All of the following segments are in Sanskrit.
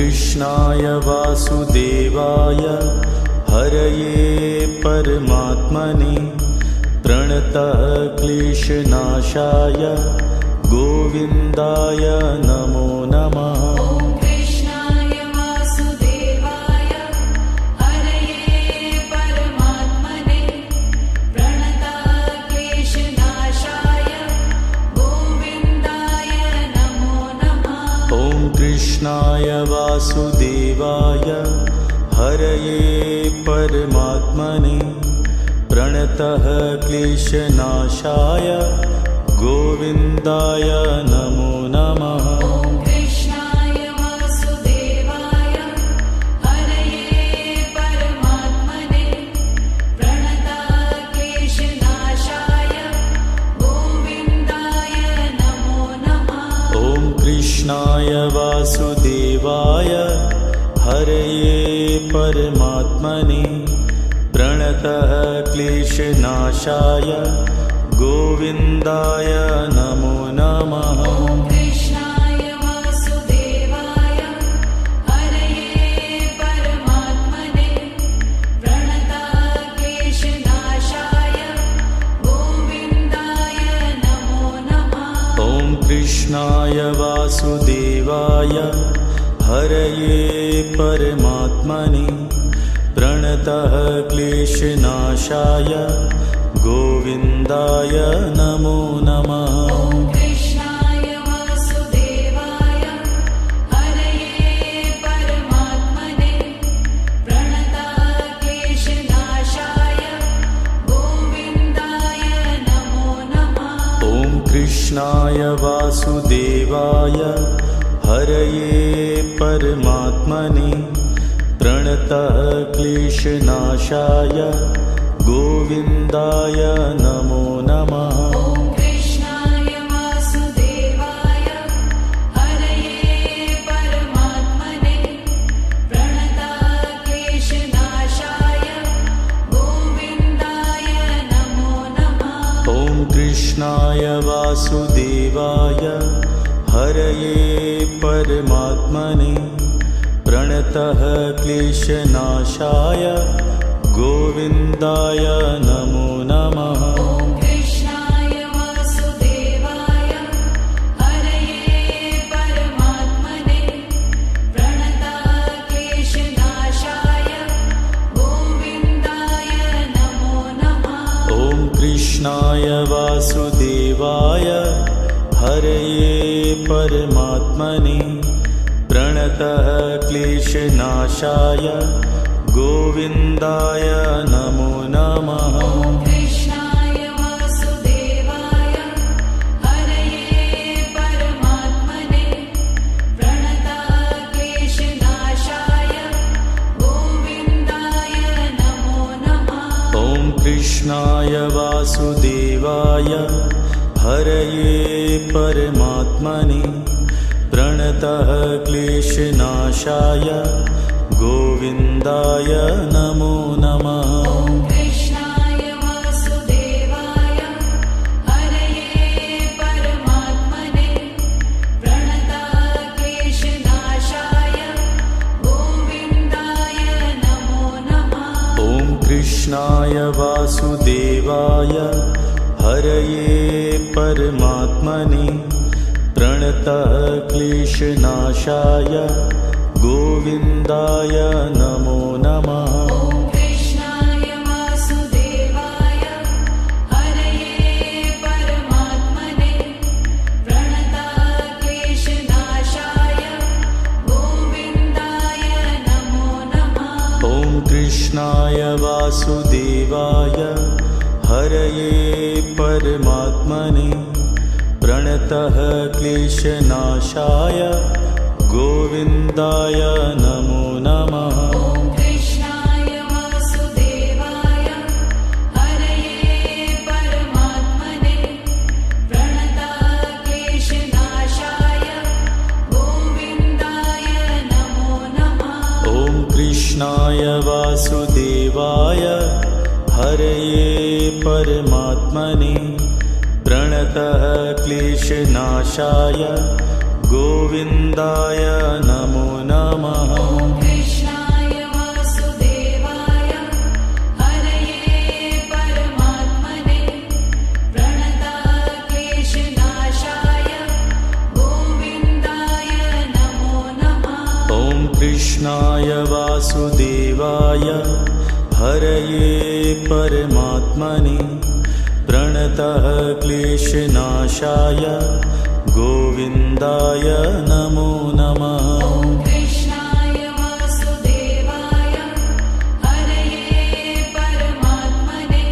कृष्णाय वासुदेवाय हरये परमात्मने प्रणतः क्लेशनाशाय गोविन्दाय नमो नमः। कृष्णाय वासुदेवाय हरये परमात्मने प्रणतः क्लेशनाशाय गोविन्दाय नमो नमः। कृष्णाय वासुदेवाय हरये परमात्मने प्रणतः क्लेशनाशाय गोविन्दाय नमो नमः। कृष्णाय वासुदेवाय हरये परमात्मने प्रणतः क्लेशनाशाय गोविन्दाय नमो नमः। कृष्णाय वासुदेवाय हरये परमात्मने प्रणतः क्लेशनाशाय गोविन्दाय नमो नमः। कृष्णाय वासुदेवाय हरये परमात्मने प्रणतः क्लेशनाशाय गोविन्दाय नमो नमः। कृष्णाय वासुदेवाय हरये परमात्मने प्रणतः क्लेशनाशाय गोविन्दाय नमो नमः। कृष्णाय वासुदेवाय हरये परमात्मने प्रणतः क्लेशनाशाय गोविन्दाय नमो नमः। कृष्णाय वासुदेवाय हरये परमात्मने प्रणतः क्लेशनाशाय गोविन्दाय नमो नमः। कृष्णाय वासुदेवाय हरये परमात्मने प्रणतः क्लेशनाशाय गोविन्दाय नमो नमः। कृष्णाय वासुदेवाय हरये परमात्मने प्रणतः क्लेशनाशाय गोविन्दाय नमो नमः। कृष्णाय वासुदेवाय हरये परमात्मने प्रणतः क्लेशनाशाय गोविन्दाय नमो नमः। कृष्णाय वासुदेवाय हरये परमात्मने प्रणतः क्लेशनाशाय गोविन्दाय नमो नमः। कृष्णाय वासुदेवाय हरये परमात्मने प्रणतः क्लेशनाशाय गोविन्दाय नमो नमः। कृष्णाय वासुदेवाय हरये परमात्मने प्रणतः क्लेशनाशाय गोविन्दाय नमो नमः। कृष्णाय वासुदेवाय हरये परमात्मने प्रणतः क्लेशनाशाय गोविन्दाय नमो नमः। कृष्णाय वासुदेवाय हरये परमात्मने प्रणतः क्लेशनाशाय गोविन्दाय नमो नमः। कृष्णाय वासुदेवाय हरये परमात्मने प्रणतः क्लेशनाशाय गोविन्दाय नमो नमः। कृष्णाय वासुदेवाय हरये परमात्मने प्रणतः क्लेशनाशाय गोविन्दाय नमो नमः। कृष्णाय वासुदेवाय हरये परमात्मने प्रणतः क्लेशनाशाय गोविन्दाय नमो नमः। नमः ॐ कृष्णाय वासुदेवाय हरये परमात्मने प्रणतक्लेशनाशाय गोविन्दाय नमो नमः ॐ कृष्णाय वासुदेवाय हरये परमात्मने प्रणतः क्लेशनाशाय गोविन्दाय नमो नमः ॐ कृष्णाय वासुदेवाय हरये परमात्मने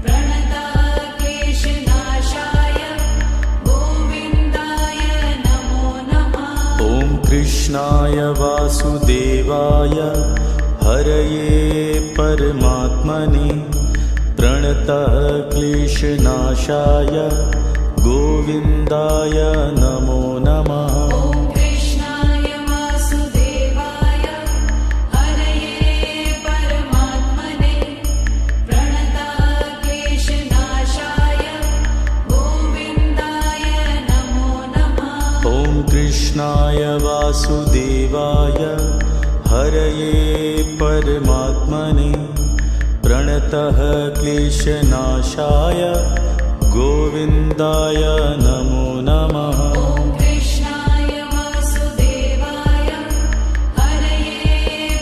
प्रणतक्लेशनाशाय गोविन्दाय नमो नमः ॐ कृष्णाय वासुदेवाय हरये परमात्मने प्रणतः क्लेशनाशाय गोविन्दाय नमो नमः ॐ कृष्णाय वासुदेवाय हरये परमात्मने प्रणतक्लेशनाशाय गोविन्दाय नमो नमः ॐ कृष्णाय वासुदेवाय हरये परमात्मने प्रणतः क्लेशनाशाय गोविन्दाय नमो नमः ॐ कृष्णाय वासुदेवाय हरये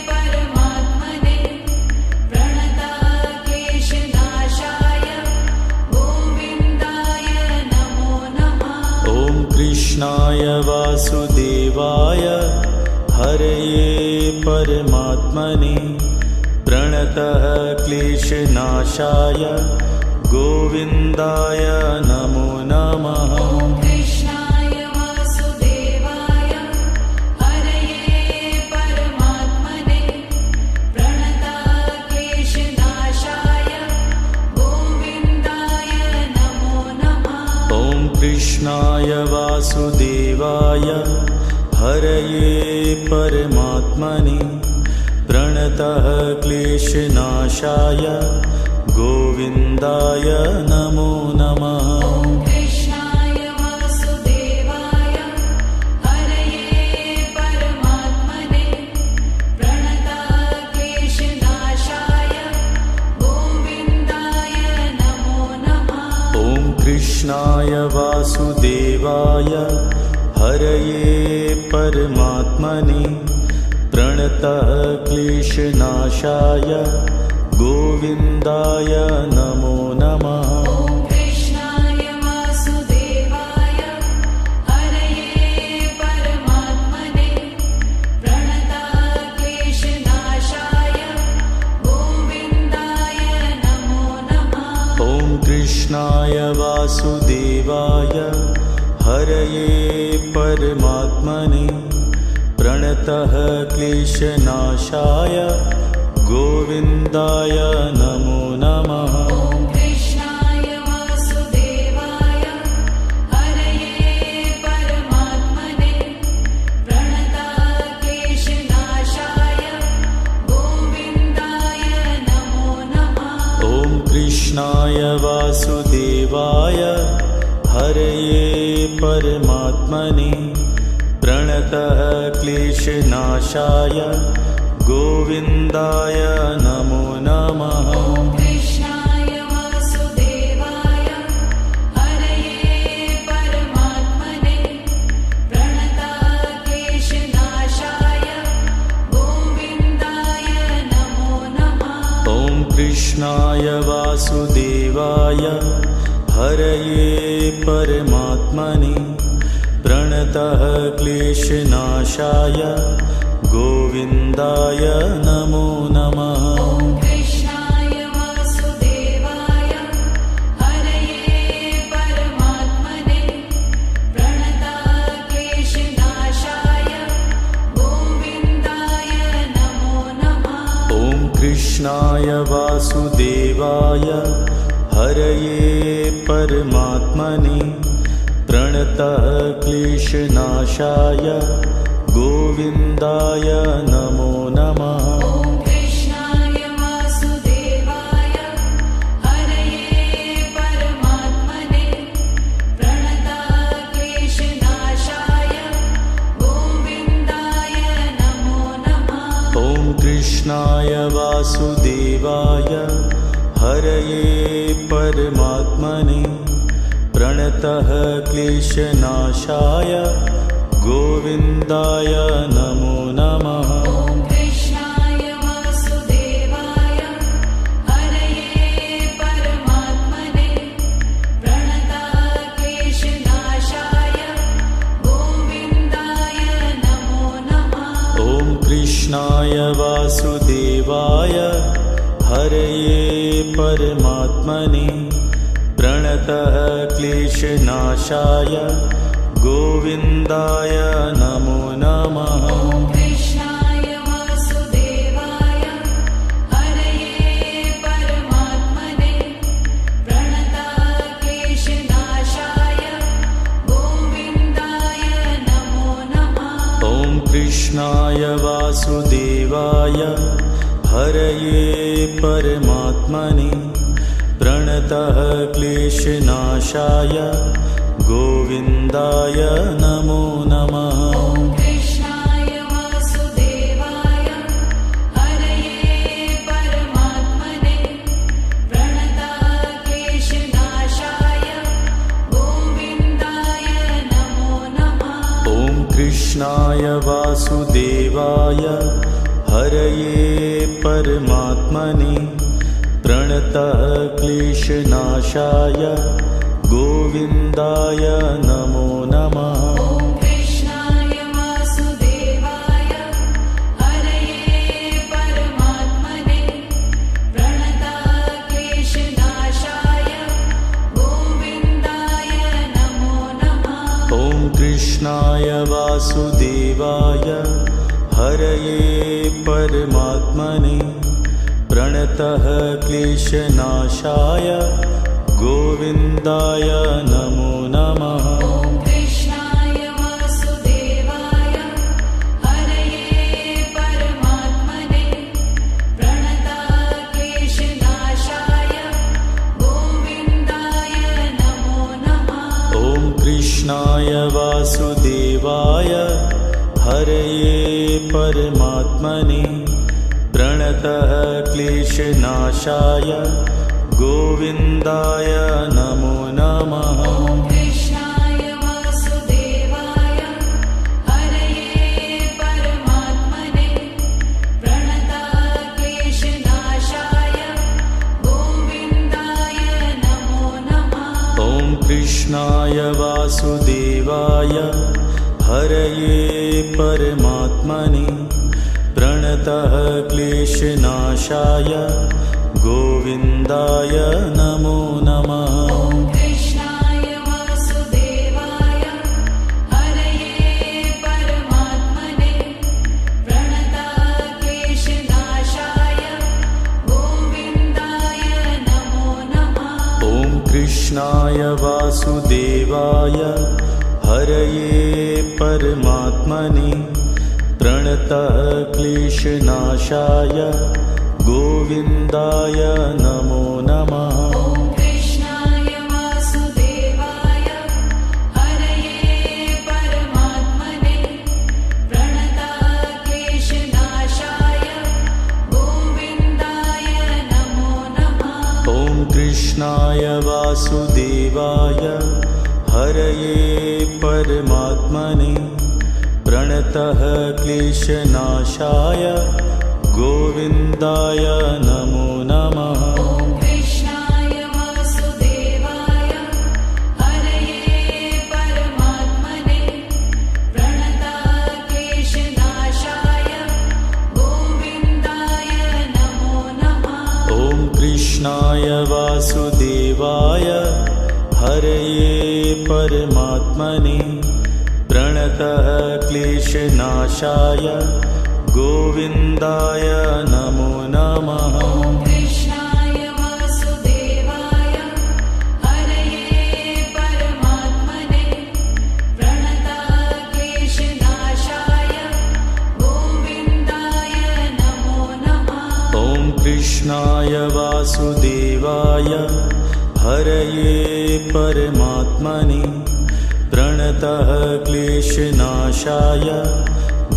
परमात्मने प्रणतक्लेशनाशाय गोविन्दाय नमो नमः ॐ कृष्णाय वासुदेवाय हरये परमात्मने प्रणतः क्लेशनाशाय गोविन्दाय नमो नमः ॐ कृष्णाय वासुदेवाय हरये परमात्मने प्रणतक्लेशनाशाय गोविन्दाय नमो नमः ॐ कृष्णाय वासुदेवाय हरये परमात्मने प्रणतः क्लेशनाशाय गोविन्दाय नमो नमः ॐ कृष्णाय वासुदेवाय हरये परमात्मने प्रणतक्लेशनाशाय गोविन्दाय नमो नमः ॐ कृष्णाय वासुदेवाय हरये परमात्मने प्रणतः क्लेशनाशाय गोविन्दाय नमो नमः ॐ कृष्णाय वासुदेवाय हरये परमात्मने प्रणतक्लेशनाशाय गोविन्दाय नमो नमः ॐ कृष्णाय वासुदेवाय हरये परमात्मने प्रणतः क्लेशनाशाय गोविन्दाय नमो नमः ॐ कृष्णाय वासुदेवाय हरये परमात्मने प्रणतक्लेशनाशाय गोविन्दाय नमो नमः ॐ कृष्णाय वासुदेवाय हरये परमात्मने प्रणतः क्लेशनाशाय गोविन्दाय नमो नमः ॐ कृष्णाय वासुदेवाय हरये परमात्मने प्रणतक्लेशनाशाय गोविन्दाय नमो नमः ॐ कृष्णाय वासुदेवाय हरये परमात्मने प्रणतः क्लेशनाशाय गोविन्दाय नमो नमः ॐ कृष्णाय वासुदेवाय हरये परमात्मने प्रणतक्लेशनाशाय गोविन्दाय नमो नमः ॐ कृष्णाय वासुदेवाय हरये परमात्मने प्रणतः क्लेशनाशाय गोविन्दाय नमो नमः ॐ कृष्णाय वासुदेवाय हरये परमात्मने प्रणतक्लेशनाशाय गोविन्दाय नमो कृष्णाय वासुदेवाय हरये परमात्मने प्रणतः क्लेशनाशाय गोविन्दाय नमो नमः। ॐ कृष्णाय वासुदेवाय हरये परमात्मने प्रणतः क्लेशनाशाय गोविन्दाय नमो नमः। ॐ कृष्णाय वासुदेवाय हरये परमात्मने प्रणतः क्लेशनाशाय गोविन्दाय नमो नमः। ॐ कृष्णाय वासुदेवाय हरये परमात्मने प्रणतः क्लेशनाशाय गोविन्दाय नमो नमः। ॐ कृष्णाय वासुदेवाय हरये परमात्मने प्रणतः क्लेशनाशाय गोविन्दाय नमो नमः। ॐ कृष्णाय वासुदेवाय हरये परमात्मने प्रणतः क्लेशनाशाय गोविन्दाय नमो नमः। ॐ कृष्णाय वासुदेवाय हरये परमात्मने प्रणतः क्लेशनाशाय गोविन्दाय नमो नमः। ॐ कृष्णाय वासुदेवाय हरये परमात्मने प्रणतः क्लेशनाशाय गोविन्दाय नमो नमः। ॐ कृष्णाय वासुदेवाय हरये परमात्मने प्रणतः क्लेशनाशाय गोविन्दाय नमो नमः। ॐ कृष्णाय वासुदेवाय हरये परमात्मने प्रणतः क्लेशनाशाय गोविन्दाय नमो नमः। ॐ कृष्णाय वासुदेवाय हरये परमात्मने प्रणतः क्लेशनाशाय गोविन्दाय नमो नमः। ॐ कृष्णाय वासुदेवाय हरये परमात्मने प्रणतः क्लेशनाशाय गोविन्दाय नमो नमः। ॐ कृष्णाय वासुदेवाय हरये परमात्मने प्रणतः क्लेशनाशाय गोविन्दाय नमो नमः। ॐ कृष्णाय वासुदेवाय हरये परमात्मने प्रणतः क्लेशनाशाय गोविन्दाय नमो नमः। ॐ कृष्णाय वासुदेवाय हरये परमात्मने प्रणतः क्लेशनाशाय गोविन्दाय नमो नमः। ॐ कृष्णाय वासुदेवाय हरये परमात्मने प्रणतः क्लेशनाशाय गोविन्दाय नमो नमः। ॐ कृष्णाय वासुदेवाय हरये परमात्मने प्रणतः क्लेशनाशाय गोविन्दाय नमो नमः। ॐ कृष्णाय वासुदेवाय हरये परमात्मने प्रणतः क्लेशनाशाय गोविन्दाय नमो नमः। ॐ कृष्णाय वासुदेवाय हरये परमात्मने प्रणतः क्लेशनाशाय गोविन्दाय नमो नमः। ॐ कृष्णाय वासुदेवाय हरये परमात्मने प्रणतः क्लेशनाशाय गोविन्दाय नमो नमः। ॐ कृष्णाय वासुदेवाय हरये परमात्मने प्रणतः क्लेशनाशाय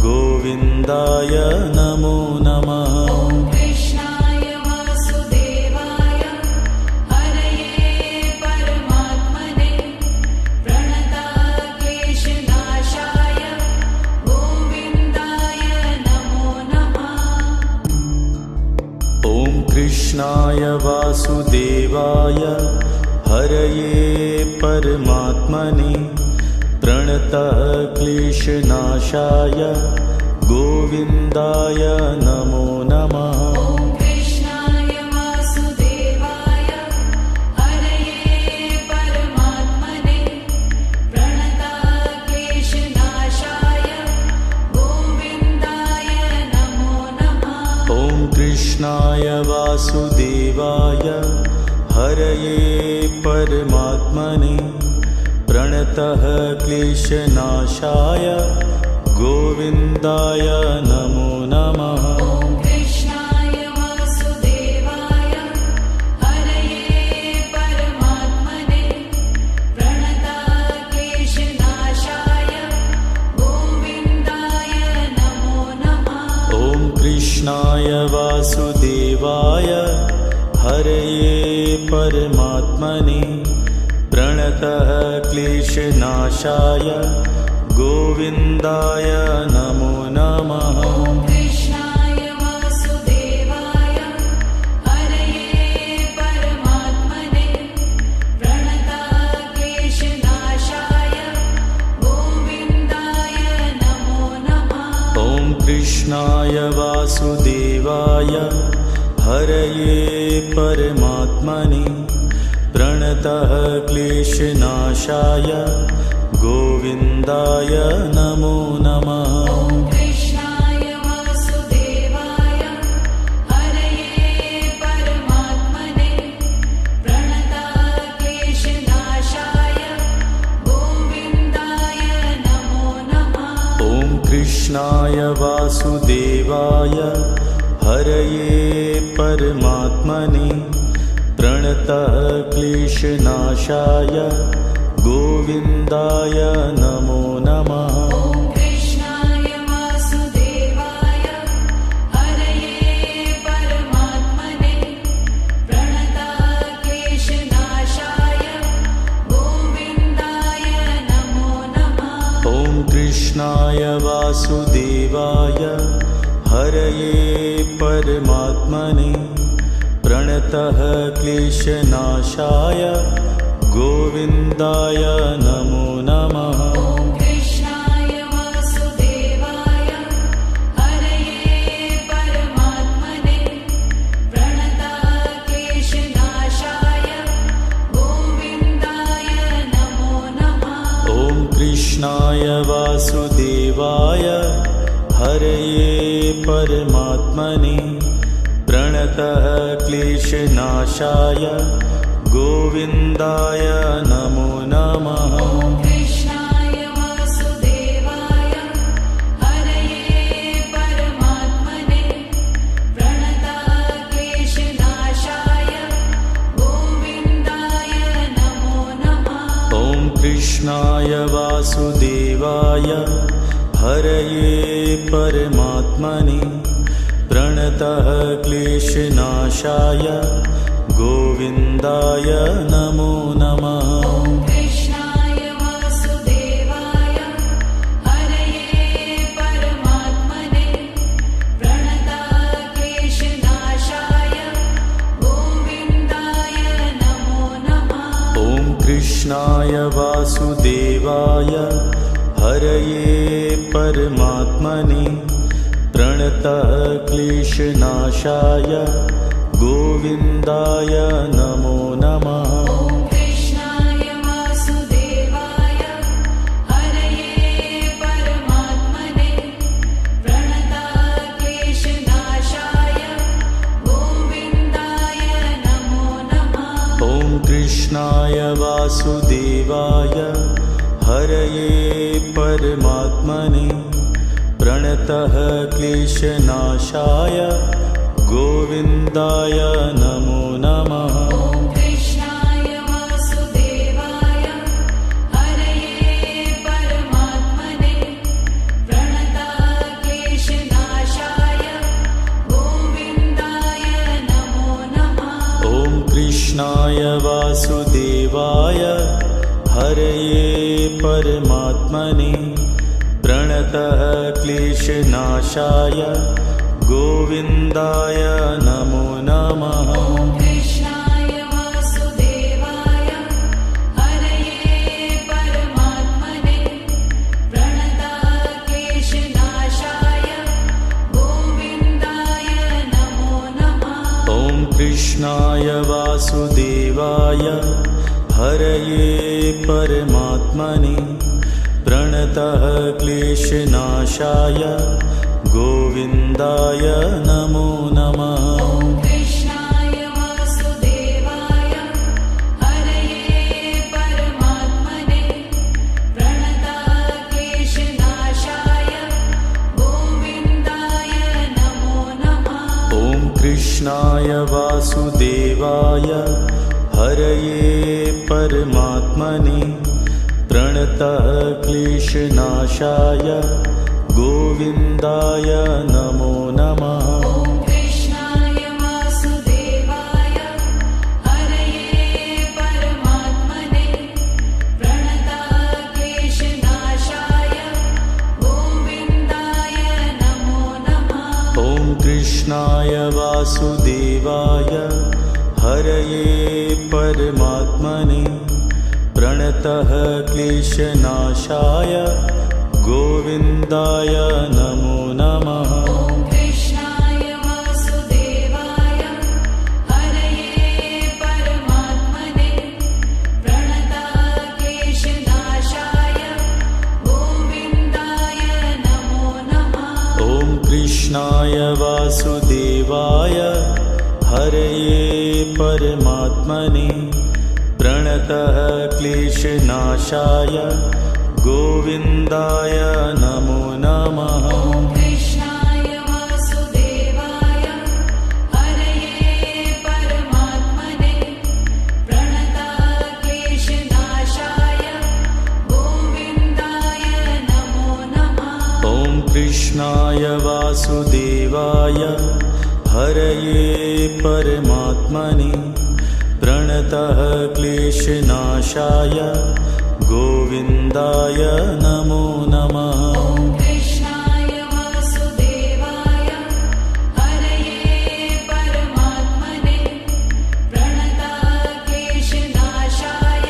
गोविन्दाय नमो नमः। ॐ कृष्णाय वासुदेवाय हरये परमात्मने प्रणतक्लेशनाशाय गोविन्दाय नमो नमः। ॐ कृष्णाय वासुदेवाय हरये परमात्मने प्रणतक्लेशनाशाय गोविन्दाय नमो नमः। ॐ कृष्णाय वासुदेवाय हरये परमात्मने प्रणतक्लेशनाशाय गोविन्दाय नमो नमः। ॐ कृष्णाय वासुदेवाय हरये परमात्मने प्रणतः क्लेशनाशाय गोविन्दाय नमो नमः। ॐ कृष्णाय वासुदेवाय हरये परमात्मने प्रणतक्लेशनाशाय गोविन्दाय नमो नमः। ॐ कृष्णाय वासुदेवाय हरये परमात्मने प्रणतः क्लेशनाशाय गोविन्दाय नमो नमः। ॐ कृष्णाय वासुदेवाय हरये परमात्मने प्रणतक्लेशनाशाय गोविन्दाय नमो नमः। ॐ कृष्णाय वासुदेवाय हरये परमात्मने प्रणतः क्लेशनाशाय गोविन्दाय नमो नमः। ॐ कृष्णाय वासुदेवाय हरये परमात्मने प्रणतक्लेशनाशाय गोविन्दाय नमो नमः। ॐ कृष्णाय वासुदेवाय हरये परमात्मने प्रणतः क्लेशनाशाय गोविन्दाय नमो नमः। ॐ कृष्णाय वासुदेवाय हरये परमात्मने प्रणतक्लेशनाशाय गोविन्दाय नमो नमः। ॐ कृष्णाय वासुदेवाय हरये परमात्मने प्रणतः क्लेशनाशाय गोविन्दाय नमो नमः। ॐ कृष्णाय वासुदेवाय हरये परमात्मने प्रणतक्लेशनाशाय गोविन्दाय नमो नमः। ॐ कृष्णाय वासुदेवाय हरये परमात्मने प्रणतः क्लेशनाशाय गोविन्दाय नमो नमः। ॐ कृष्णाय वासुदेवाय हरये परमात्मने प्रणतक्लेशनाशाय गोविन्दाय नमो नमः। ॐ कृष्णाय वासुदेवाय हरये परमात्मने प्रणतः क्लेशनाशाय गोविन्दाय नमो नमः। ॐ कृष्णाय वासुदेवाय हरये परमात्मने प्रणतक्लेशनाशाय गोविन्दाय नमो नमः। ॐ कृष्णाय वासुदेवाय हरये परमात्मने प्रणतः क्लेशनाशाय गोविन्दाय नमो नमः। ॐ कृष्णाय वासुदेवाय हरये परमात्मने प्रणतक्लेशनाशाय गोविन्दाय नमो नमः। ॐ कृष्णाय वासुदेवाय हरये परमात्मने प्रणतः क्लेशनाशाय गोविन्दाय नमो नमः। ॐ कृष्णाय वासुदेवाय हरये परमात्मने प्रणतक्लेशनाशाय वासुदेवाय हरये परमात्मने प्रणतः क्लेशनाशाय गोविन्दाय नमो नमः। ॐ कृष्णाय वासुदेवाय हरये परमात्मने प्रणतः क्लेशनाशाय गोविन्दाय नमो नमः। ॐ कृष्णाय वासुदेवाय हरये परमात्मने प्रणतः क्लेशनाशाय गोविन्दाय नमो नमः। ॐ कृष्णाय वासुदेवाय हरये परमात्मने प्रणतः क्लेशनाशाय गोविन्दाय नमो नमः। ॐ कृष्णाय वासुदेवाय हरये परमात्मने प्रणतः क्लेशनाशाय गोविन्दाय नमो नमः। ॐ कृष्णाय वासुदेवाय हरये परमात्मने प्रणतः क्लेशनाशाय गोविन्दाय नमो नमः। ॐ कृष्णाय वासुदेवाय हरये परमात्मने प्रणतः क्लेशनाशाय गोविन्दाय नमो नमः। ॐ कृष्णाय वासुदेवाय हरये परमात्मने प्रणतः क्लेशनाशाय गोविन्दाय नमो नमः। ॐ कृष्णाय वासुदेवाय हरये परमात्मने प्रणतः क्लेशनाशाय गोविन्दाय नमो नमः। ॐ कृष्णाय वासुदेवाय हरये परमात्मने प्रणतः क्लेशनाशाय गोविन्दाय नमो नमः। ॐ कृष्णाय वासुदेवाय हरये परमात्मने प्रणतः क्लेशनाशाय गोविन्दाय नमो नमः। ॐ कृष्णाय वासुदेवाय हरये परमात्मने प्रणतः क्लेशनाशाय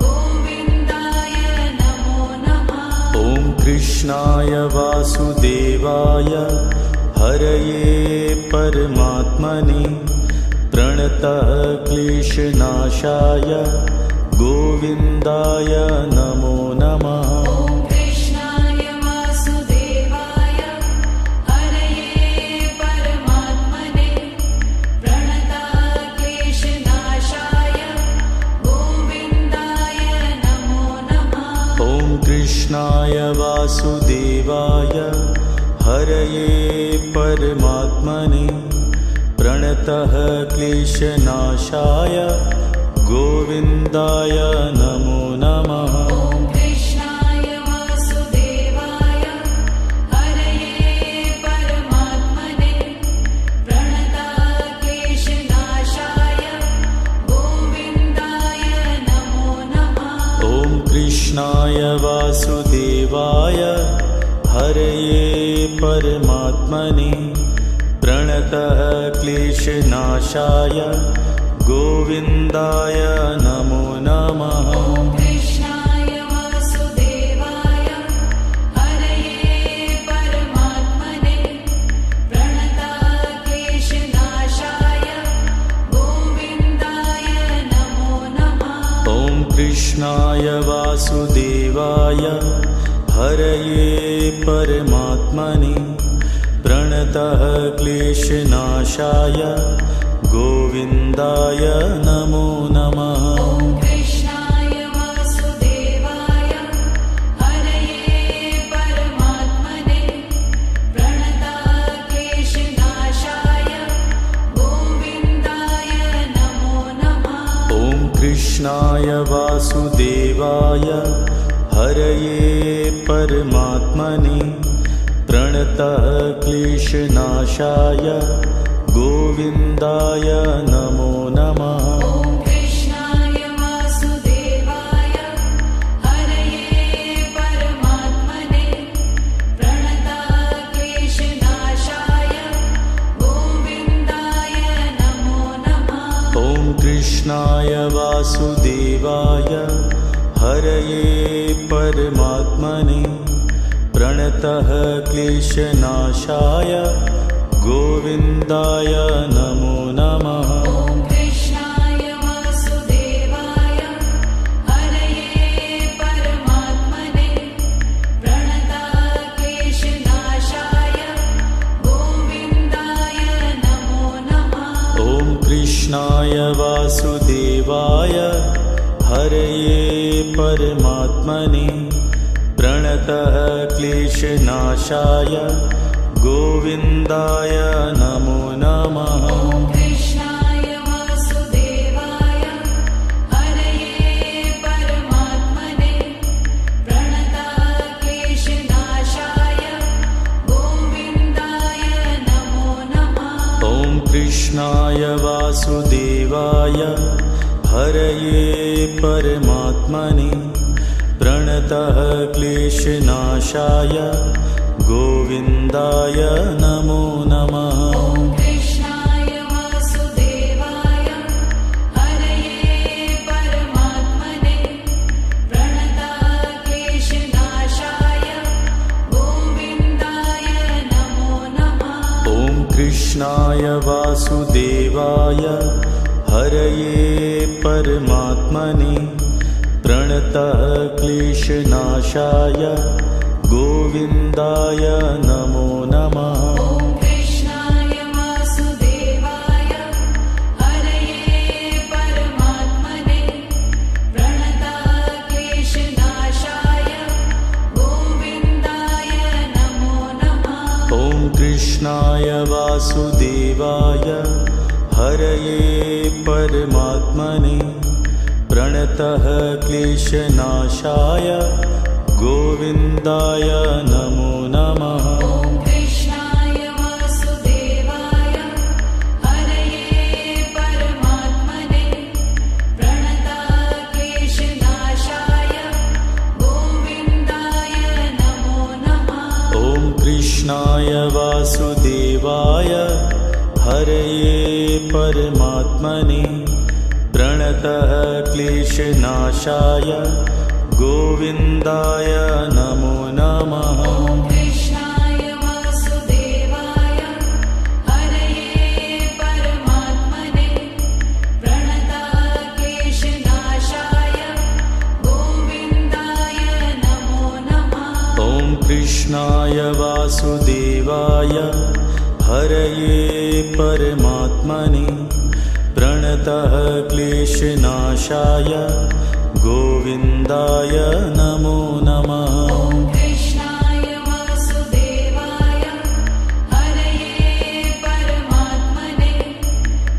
गोविन्दाय नमो नमः। ॐ कृष्णाय वासुदेवाय हरये परमात्मने प्रणतः क्लेशनाशाय गोविन्दाय नमो नमः। ॐ कृष्णाय वासुदेवाय हरये परमात्मने प्रणतः क्लेशनाशाय गोविन्दाय नमो नमः। ॐ कृष्णाय वासुदेवाय हरये परमात्मने प्रणतः क्लेशनाशाय गोविन्दाय नमो नमः। ॐ कृष्णाय वासुदेवाय हरये परमात्मने प्रणतः क्लेशनाशाय गोविन्दाय नमो नमः। ॐ कृष्णाय वासुदेवाय हरये परमात्मने प्रणतः क्लेशनाशाय गोविन्दाय नमो नमः। ॐ कृष्णाय वासुदेवाय हरये परमात्मने प्रणतः क्लेशनाशाय गोविन्दाय नमो नमः। ॐ कृष्णाय वासुदेवाय हरये परमात्मने प्रणतः क्लेशनाशाय गोविन्दाय नमो नमः। ॐ कृष्णाय वासुदेवाय हरये परमात्मने प्रणतः क्लेशनाशाय गोविन्दाय नमो नमः। ॐ कृष्णाय वासुदेवाय हरये परमात्मने प्रणतः क्लेशनाशाय गोविन्दाय नमो नमः। ॐ कृष्णाय वासुदेवाय हरये परमात्मने प्रणतः क्लेशनाशाय गोविन्दाय नमो नमः। ॐ कृष्णाय वासुदेवाय हरये परमात्मने प्रणताः क्लेशनाशाय गोविन्दाय नमो नमः। ॐ कृष्णाय वासुदेवाय हरये परमात्मने प्रणतः क्लेशनाशाय गोविन्दाय नमो नमः। ॐ कृष्णाय वासुदेवाय हरये परमात्मने प्रणताः क्लेशनाशाय गोविन्दाय नमो नमः। ॐ कृष्णाय वासुदेवाय हरये परमात्मने प्रणतः क्लेशनाशाय गोविन्दाय नमो नमः। ॐ कृष्णाय वासुदेवाय हरये परमात्मने प्रणताः क्लेशनाशाय गोविन्दाय नमो नमः। ॐ कृष्णाय वासुदेवाय हरये परमात्मने प्रणतः क्लेशनाशाय गोविन्दाय नमो नमः। ॐ कृष्णाय वासुदेवाय हरये परमात्मने प्रणताः क्लेशनाशाय गोविन्दाय नमो नमः। ॐ कृष्णाय वासुदेवाय हरये परमात्मने प्रणतः क्लेशनाशाय गोविन्दाय नमो नमः। ॐ कृष्णाय वासुदेवाय हरये परमात्मने प्रणताः क्लेशनाशाय गोविन्दाय नमो नमः। ॐ कृष्णाय वासुदेवाय हरये परमात्मने प्रणतः क्लेशनाशाय गोविन्दाय नमो नमः। ॐ कृष्णाय वासुदेवाय हरये परमात्मने प्रणताः क्लेशनाशाय गोविन्दाय नमो नमः। ॐ कृष्णाय वासुदेवाय हरये परमात्मने प्रणतः क्लेशनाशाय गोविन्दाय नमो नमः। ॐ कृष्णाय वासुदेवाय हरये परमात्मने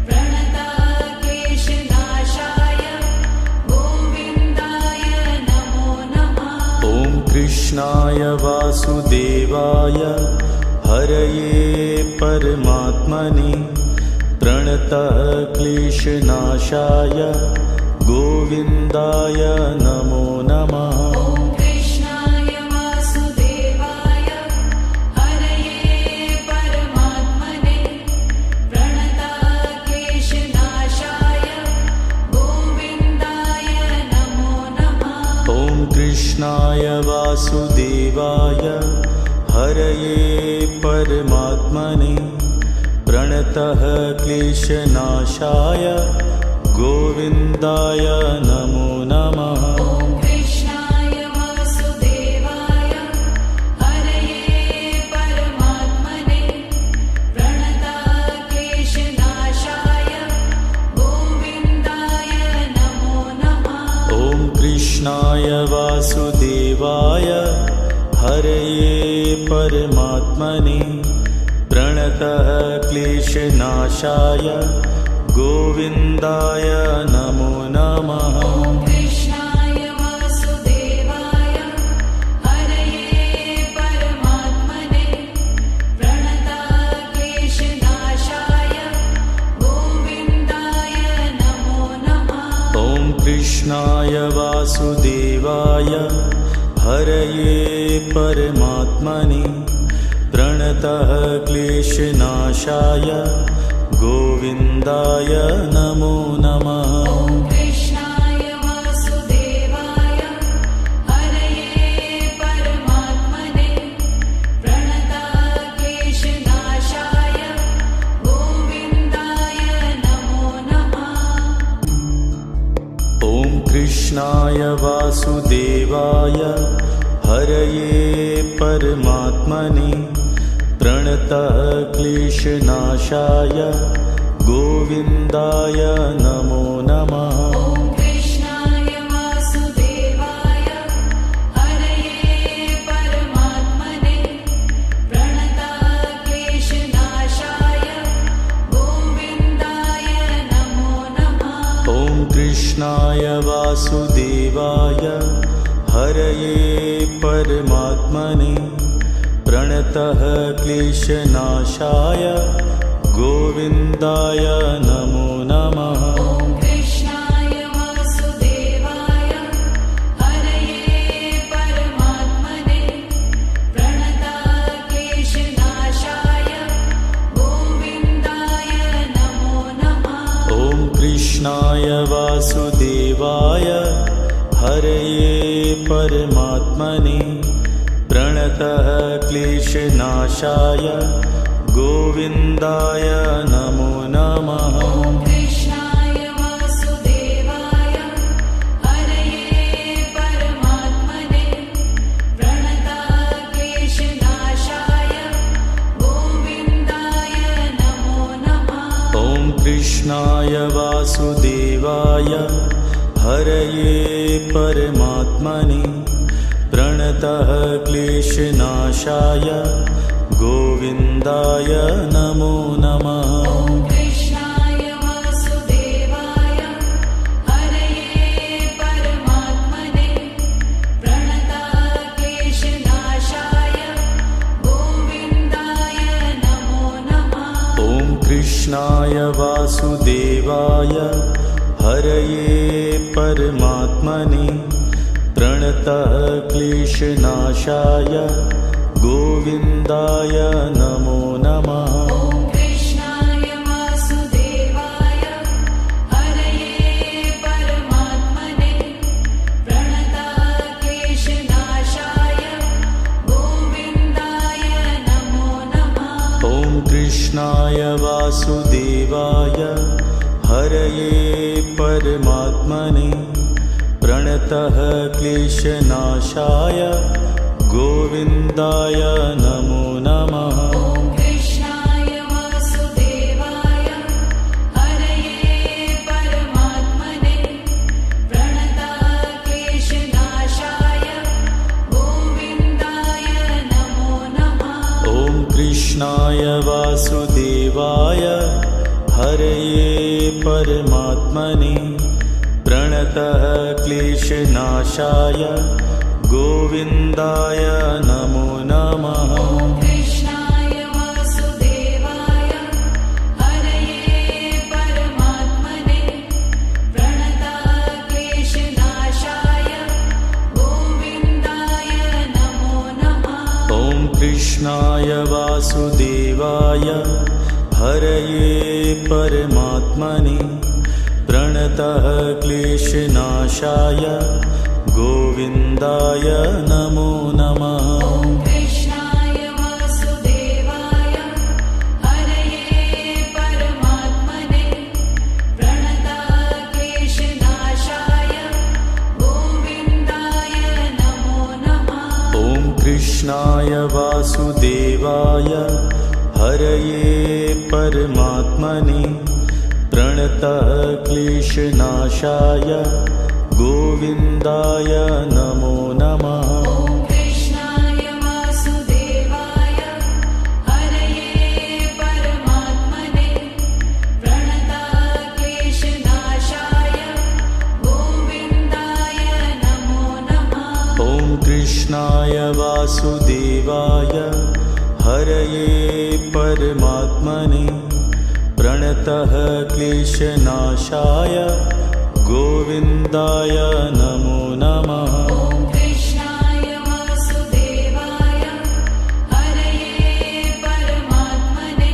प्रणताः क्लेशनाशाय गोविन्दाय नमो नमः। ॐ कृष्णाय वासुदेवाय हरये परमात्मने प्रणतः क्लेशनाशाय गोविन्दाय नमो नमः। ॐ कृष्णाय वासुदेवाय हरये परमात्मने प्रणताः क्लेशनाशाय गोविन्दाय नमो नमः। ॐ कृष्णाय वासुदेवाय हरये परमात्मने प्रणतः क्लेशनाशाय गोविन्दाय नमो नमः। ॐ कृष्णाय वासुदेवाय हरये परमात्मने प्रणताः क्लेशनाशाय गोविन्दाय नमो नमः। ॐ कृष्णाय वासुदेवाय हरये परमात्मने प्रणतः क्लेशनाशाय गोविन्दाय नमो नमः। ॐ कृष्णाय वासुदेवाय हरये परमात्मने प्रणताः क्लेशनाशाय गोविन्दाय नमो नमः। ॐ कृष्णाय वासुदेवाय हरये परमात्मने प्रणतः क्लेशनाशाय गोविन्दाय नमो नमः। ॐ कृष्णाय वासुदेवाय हरये परमात्मने प्रणतक्लेशनाशाय गोविन्दाय नमो नमः। ॐ कृष्णाय वासुदेवाय हरये परमात्मने प्रणतक्लेशनाशाय गोविन्दाय नमो नमः। ॐ कृष्णाय वासुदेवाय हरये परमात्मने प्रणतक्लेशनाशाय गोविन्दाय नमो नमः। ॐ कृष्णाय वासुदेवाय हरये परमात्मने प्रणतः क्लेशनाशाय गोविन्दाय नमो नमः। ॐ कृष्णाय वासुदेवाय हरये परमात्मने प्रणतक्लेशनाशाय गोविन्दाय नमो नमः। ॐ कृष्णाय वासुदेवाय हरये परमात्मने प्रणतः क्लेशनाशाय गोविन्दाय नमो नमः। ॐ कृष्णाय वासुदेवाय हरये परमात्मने प्रणतक्लेशनाशाय गोविन्दाय नमो नमः। ॐ कृष्णाय वासुदेवाय हरये परमात्मने प्रणतः क्लेशनाशाय गोविन्दाय नमो नमः। ॐ कृष्णाय वासुदेवाय हरये परमात्मने प्रणतक्लेशनाशाय गोविन्दाय नमो नमः। ॐ कृष्णाय वासुदेवाय हरये परमात्मने प्रणतः क्लेशनाशाय गोविन्दाय नमो नमः। ॐ कृष्णाय वासुदेवाय हरये परमात्मने प्रणतक्लेशनाशाय गोविन्दाय नमो नमः। ॐ कृष्णाय वासुदेवाय हरये परमात्मने प्रणतः क्लेशनाशाय गोविन्दाय नमो नमः। ॐ कृष्णाय वासुदेवाय हरये परमात्मने प्रणतक्लेशनाशाय गोविन्दाय नमो नमः। ॐ कृष्णाय वासुदेवाय हरये परमात्मने प्रणतः क्लेशनाशाय गोविन्दाय नमो नमः। ॐ कृष्णाय वासुदेवाय हरये परमात्मने प्रणतक्लेशनाशाय गोविन्दाय नमो नमः। ॐ कृष्णाय वासुदेवाय हरये परमात्मने प्रणतः क्लेशनाशाय गोविन्दाय नमो नमः। ॐ कृष्णाय वासुदेवाय हरये परमात्मने प्रणतक्लेशनाशाय गोविन्दाय नमो नमः। ॐ कृष्णाय वासुदेवाय हरये परमात्मने प्रणतः क्लेशनाशाय गोविन्दाय नमो नमः। ॐ कृष्णाय वासुदेवाय हरये परमात्मने प्रणतक्लेशनाशाय गोविन्दाय नमो नमः। ॐ कृष्णाय वासुदेवाय हरये परमात्मने प्रणतः क्लेशनाशाय गोविन्दाय नमो नमः। ॐ कृष्णाय वासुदेवाय हरये परमात्मने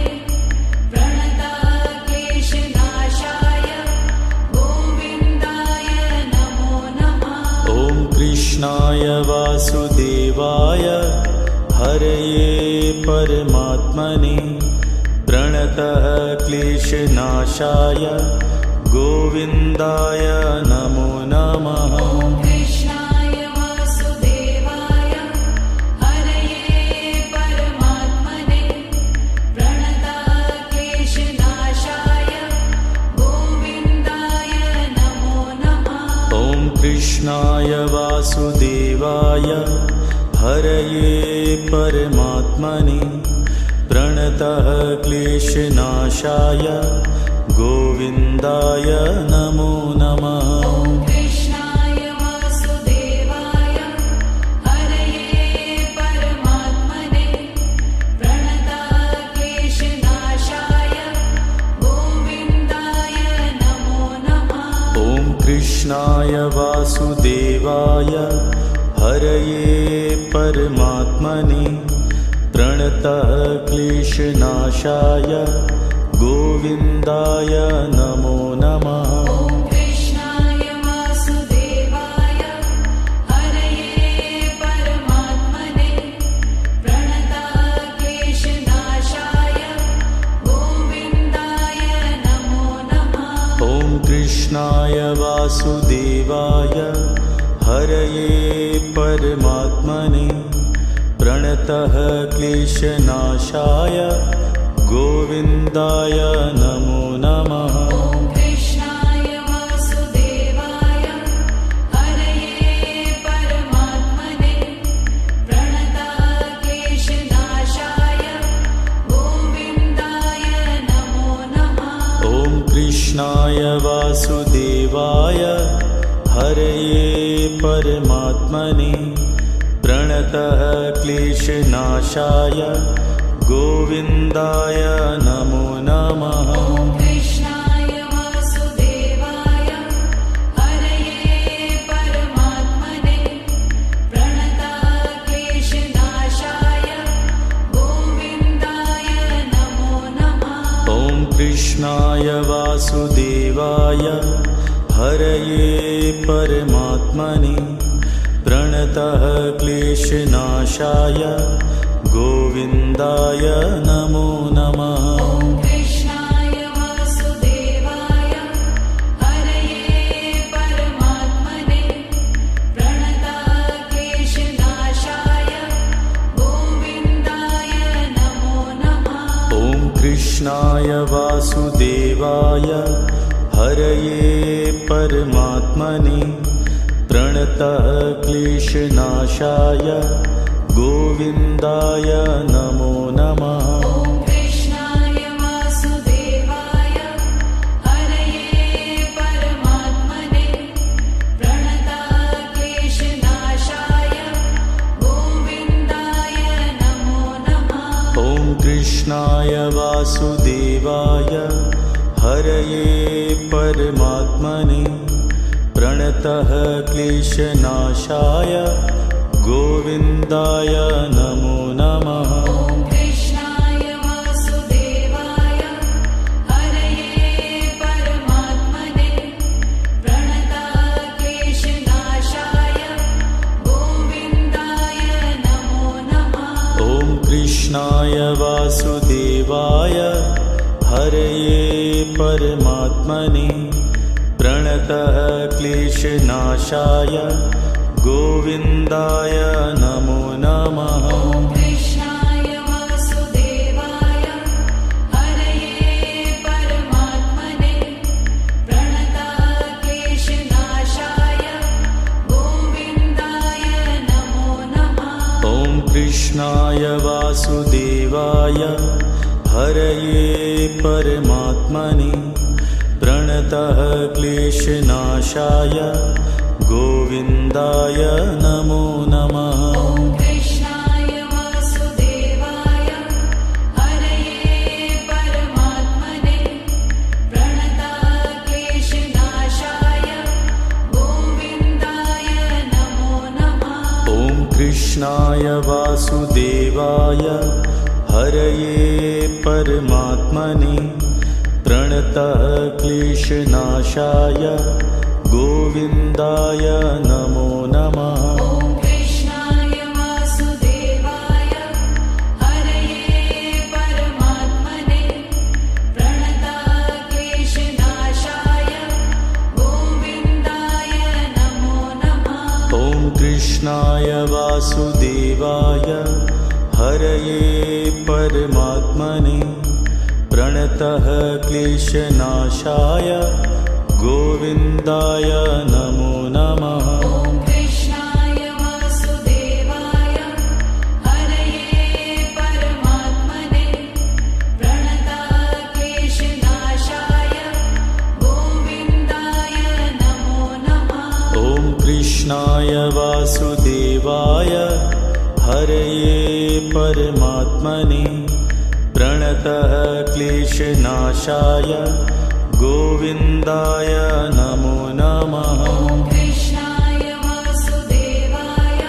प्रणतक्लेशनाशाय हरये परमात्मने प्रणतः क्लेशनाशाय गोविन्दाय नमो नमः। ॐ कृष्णाय वासुदेवाय हरये परमात्मने प्रणतः क्लेशनाशाय गोविन्दाय नमो नमः। ॐ कृष्णाय वासुदेवाय हरये परमात्मने प्रणतः क्लेशनाशाय गोविन्दाय नमो नमः। ॐ कृष्णाय वासुदेवाय हरये परमात्मने प्रणतः क्लेशनाशाय गोविन्दाय नमो नमः। ॐ कृष्णाय वासुदेवाय हरये परमात्मने प्रणतः क्लेशनाशाय गोविन्दाय नमो नमः। ॐ कृष्णाय वासुदेवाय हरये परमात्मने प्रणतः क्लेशनाशाय गोविन्दाय नमो नमः। ॐ कृष्णाय वासुदेवाय हरये परमात्मने प्रणतः क्लेशनाशाय गोविन्दाय नमो नमः। ॐ कृष्णाय वासुदेवाय हरये परमात्मने प्रणतः क्लेशनाशाय गोविन्दाय नमो नमः। ॐ कृष्णाय वासुदेवाय हरये परमात्मने प्रणतः क्लेशनाशाय गोविन्दाय नमो नमः। ॐ कृष्णाय वासुदेवाय हरये परमात्मने प्रणतः क्लेशनाशाय गोविन्दाय नमो नमः। ॐ कृष्णाय वासुदेवाय हरये परमात्मने प्रणतः क्लेशनाशाय गोविन्दाय नमो नमः। ॐ कृष्णाय वासुदेवाय हरये परमात्मने प्रणतः क्लेशनाशाय गोविन्दाय नमो नमः। ॐ कृष्णाय वासुदेवाय हरये परमात्मने प्रणतः क्लेशनाशाय गोविन्दाय नमो नमः। ॐ कृष्णाय वासुदेवाय हरये परमात्मने प्रणतः क्लेशनाशाय गोविन्दाय नमो नमः। ॐ कृष्णाय वासुदेवाय हरये परमात्मने प्रणतः क्लेशनाशाय गोविन्दाय नमो नमः। ॐ कृष्णाय वासुदेवाय हरये परमात्मने प्रणतः क्लेशनाशाय गोविन्दाय नमो नमः। ॐ कृष्णाय वासुदेवाय हरये परमात्मने प्रणतः क्लेशनाशाय गोविन्दाय नमो नमः। ॐ कृष्णाय वासुदेवाय हरये परमात्मने प्रणतः क्लेशनाशाय गोविन्दाय नमो नमः। ॐ कृष्णाय वासुदेवाय हरये परमात्मने प्रणतः क्लेशनाशाय गोविन्दाय नमो नमः। ॐ कृष्णाय वासुदेवाय हरये परमात्मने प्रणतः क्लेशनाशाय गोविन्दाय नमो नमः। ॐ कृष्णाय वासुदेवाय हरये परमात्मने प्रणतः क्लेशनाशाय गोविन्दाय नमो नमः। ॐ कृष्णाय वासुदेवाय कृष्णाय वासुदेवाय हरये परमात्मने प्रणतः क्लेशनाशाय गोविन्दाय नमो नमः। ॐ कृष्णाय वासुदेवाय हरये परमात्मने प्रणतः क्लेशनाशाय गोविन्दाय नमो नमः। ॐ कृष्णाय वासुदेवाय हरये परमात्मने प्रणतः क्लेशनाशाय गोविन्दाय नमो नमः। ॐ कृष्णाय वासुदेवाय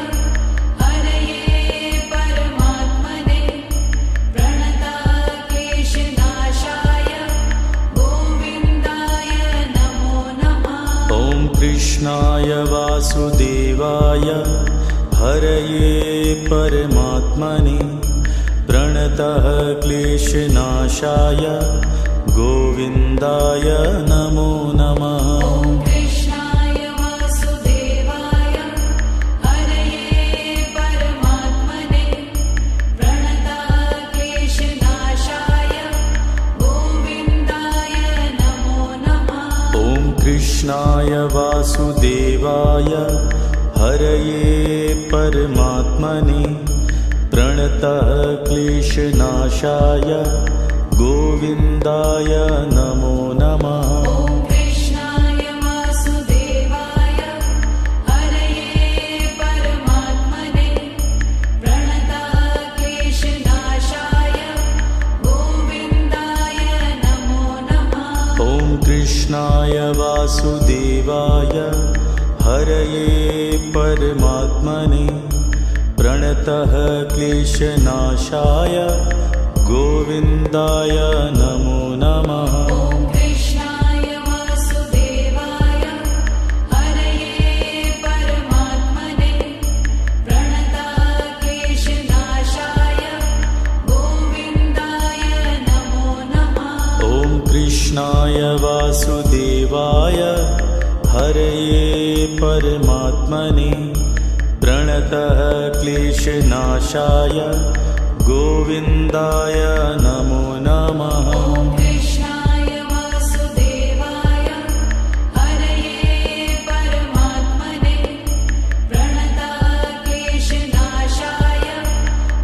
हरये परमात्मने प्रणतः क्लेशनाशाय गोविन्दाय नमो नमः। ॐ कृष्णाय वासुदेवाय हरये परमात्मने प्रणतः क्लेशनाशाय गोविन्दाय नमो नमः। ॐ कृष्णाय वासुदेवाय हरये परमात्मने प्रणतः क्लेशनाशाय गोविन्दाय नमो नमः। ॐ कृष्णाय वासुदेवाय हरये परमात्मने प्रणतः क्लेशनाशाय गोविन्दाय नमो नमः। ॐ कृष्णाय वासुदेवाय हरये परमात्मने प्रणतः क्लेशनाशाय गोविन्दाय नमो नमः। ॐ कृष्णाय वासुदेवाय हरये परमात्मने प्रणतः क्लेशनाशाय गोविन्दाय नमो नमः। ॐ कृष्णाय वासुदेवाय हरये परमात्मने प्रणतः क्लेशनाशाय गोविन्दाय नमो नमः। ॐ कृष्णाय वासुदेवाय हरये परमात्मने प्रणतः क्लेशनाशाय गोविन्दाय नमो नमः। ॐ कृष्णाय वासुदेवाय हरये परमात्मने प्रणतः क्लेशनाशाय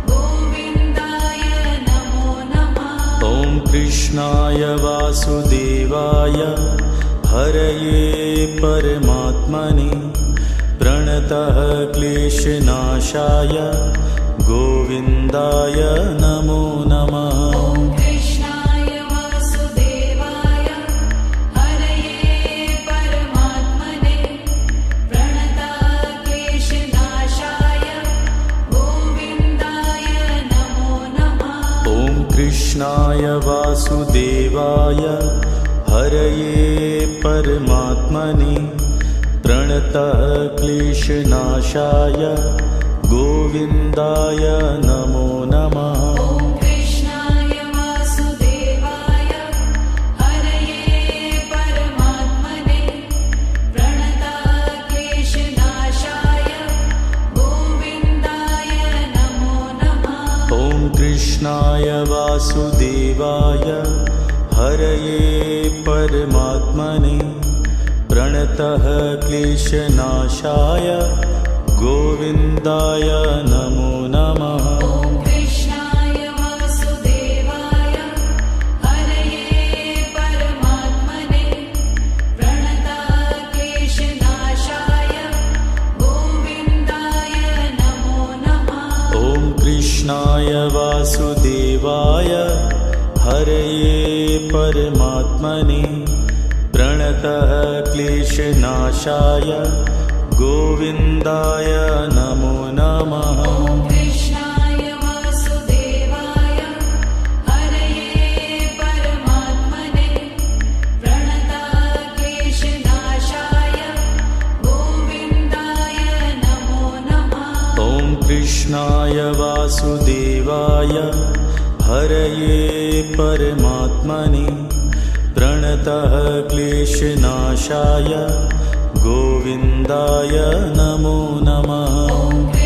गोविन्दाय नमो नमः। ॐ कृष्णाय वासुदेवाय हरये परमात्मने प्रणतः क्लेशनाशाय गोविन्दाय नमो नमः। ॐ कृष्णाय वासुदेवाय हरये परमात्मने प्रणतः क्लेशनाशाय गोविन्दाय नमो नमः। ॐ कृष्णाय वासुदेवाय हरये परमात्मने प्रणतः क्लेशनाशाय गोविन्दाय नमो नमः। ॐ कृष्णाय वासुदेवाय हरये परमात्मने प्रणतः क्लेशनाशाय गोविन्दाय नमो नमः। ॐ कृष्णाय वासुदेवाय हरये परमात्मने प्रणतः क्लेशनाशाय गोविन्दाय नमो नमः। ॐ कृष्णाय वासुदेवाय हरये परमात्मने प्रणतः क्लेशनाशाय गोविन्दाय नमो नमः। ॐ कृष्णाय वासुदेवाय हरये परमात्मने प्रणतः क्लेशनाशाय गोविन्दाय नमो नमः। ॐ कृष्णाय वासुदेवाय हरये परमात्मने प्रणतः क्लेशनाशाय गोविन्दाय नमो नमः। ॐ कृष्णाय वासुदेवाय हरये परमात्मने प्रणतः क्लेशनाशाय गोविन्दाय नमो नमः ॐ